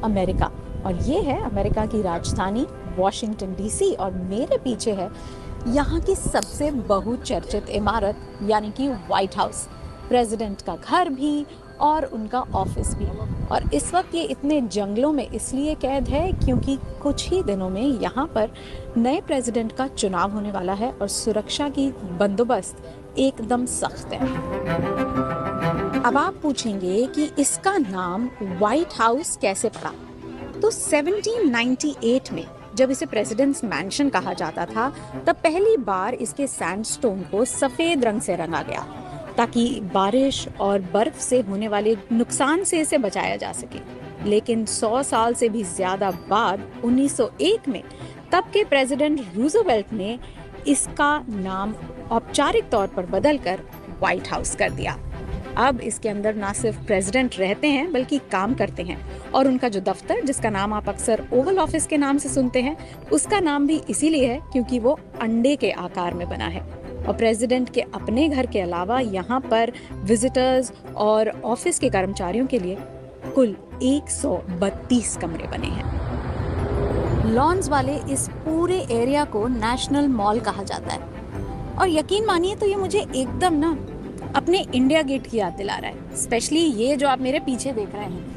America. और ये है अमेरिका की राजधानी वॉशिंगटन डीसी, और मेरे पीछे है यहाँ की सबसे बहुचर्चित इमारत यानी कि व्हाइट हाउस, प्रेसिडेंट का घर भी और उनका ऑफिस भी। और इस वक्त ये इतने जंगलों में इसलिए कैद है क्योंकि कुछ ही दिनों में यहाँ पर नए प्रेसिडेंट का चुनाव होने वाला है और सुरक्षा की बंदोबस्त एकदम सख्त है। अब आप पूछेंगे कि इसका नाम व्हाइट हाउस कैसे पड़ा? तो 1798 में जब इसे प्रेसिडेंट्स मैंशन कहा जाता था, तब पहली बार इसके सैंडस्टोन को सफेद रंग से रंगा गया ताकि बारिश और बर्फ से होने वाले नुकसान से इसे बचाया जा सके। लेकिन 100 साल से भी ज्यादा बाद 1901 में तब के प्रेसिडेंट रूजवेल्ट ने इसका नाम औपचारिक तौर पर बदलकर व्हाइट हाउस कर दिया। अब इसके अंदर ना सिर्फ प्रेसिडेंट रहते हैं बल्कि काम करते हैं, और उनका जो दफ्तर, जिसका नाम आप अक्सर ओवल ऑफिस के नाम से सुनते हैं, उसका नाम भी इसीलिए है क्योंकि वो अंडे के आकार में बना है। और प्रेसिडेंट के अपने घर के अलावा यहाँ पर विजिटर्स और ऑफिस के कर्मचारियों के लिए कुल 132 कमरे बने हैं। लॉन्स वाले इस पूरे एरिया को नेशनल मॉल कहा जाता है। और यकीन मानिए तो ये मुझे एकदम ना अपने इंडिया गेट की याद दिला रहा है। स्पेशली ये जो आप मेरे पीछे देख रहे हैं,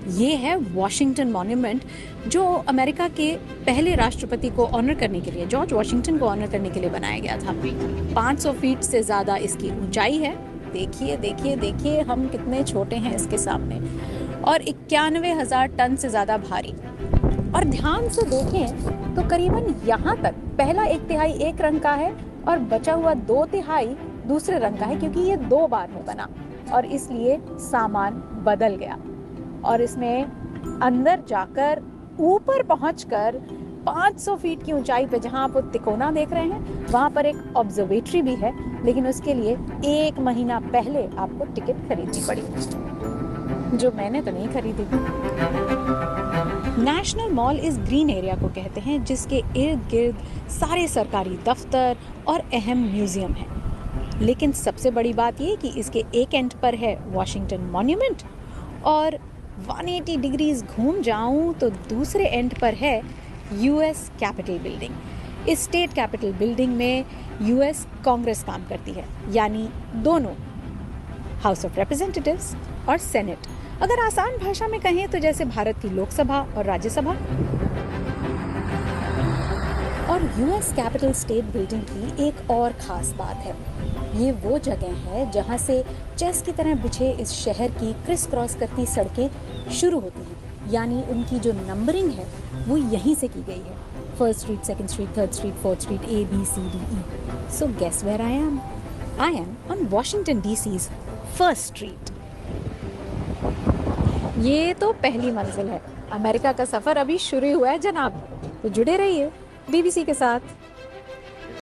ये है वॉशिंगटन मॉन्यूमेंट, जो अमेरिका के पहले राष्ट्रपति को ऑनर करने के लिए, जॉर्ज वॉशिंगटन को ऑनर करने के लिए बनाया गया था। 500 फीट से ज़्यादा इसकी ऊंचाई है। देखिए देखिए देखिए हम कितने छोटे हैं इसके सामने, और 91,000 टन से ज़्यादा भारी। और ध्यान से देखें तो करीबन यहाँ तक पहला 1/3 एक रंग का है और बचा हुआ 2/3 दूसरे रंग का है, क्योंकि ये 2 बार में बना और इसलिए सामान बदल गया। और इसमें अंदर जाकर ऊपर पहुंचकर 500 फीट की ऊंचाई पे जहां आप वो तिकोना देख रहे हैं, वहां पर एक ऑब्जर्वेटरी भी है, लेकिन उसके लिए 1 महीना पहले आपको टिकट खरीदनी पड़ी, जो मैंने तो नहीं खरीदी। नेशनल मॉल इस ग्रीन एरिया को कहते हैं जिसके इर्द गिर्द सारे सरकारी दफ्तर और अहम म्यूजियम हैं। लेकिन सबसे बड़ी बात ये कि इसके एक एंड पर है वॉशिंगटन मॉन्यूमेंट, और 180 डिग्रीज घूम जाऊं तो दूसरे एंड पर है यूएस कैपिटल बिल्डिंग। इस स्टेट कैपिटल बिल्डिंग में यूएस कांग्रेस काम करती है, यानी दोनों हाउस ऑफ रिप्रेजेंटेटिव्स और सेनेट। अगर आसान भाषा में कहें तो जैसे भारत की लोकसभा और राज्यसभा। और यूएस कैपिटल स्टेट बिल्डिंग की एक और खास बात है, ये वो जगह है जहाँ से चेस की तरह बिछे इस शहर की क्रिस क्रॉस करती सड़कें शुरू होती हैं, यानी उनकी जो नंबरिंग है वो यहीं से की गई है। 1st street, 2nd street, 3rd street, 4th street, A, B, C, D, E. So guess where I am? I am on Washington DC's 1st street. ये तो पहली मंजिल है। अमेरिका का सफर अभी शुरू हुआ है जनाब, तो जुड़े रहिए BBC के साथ।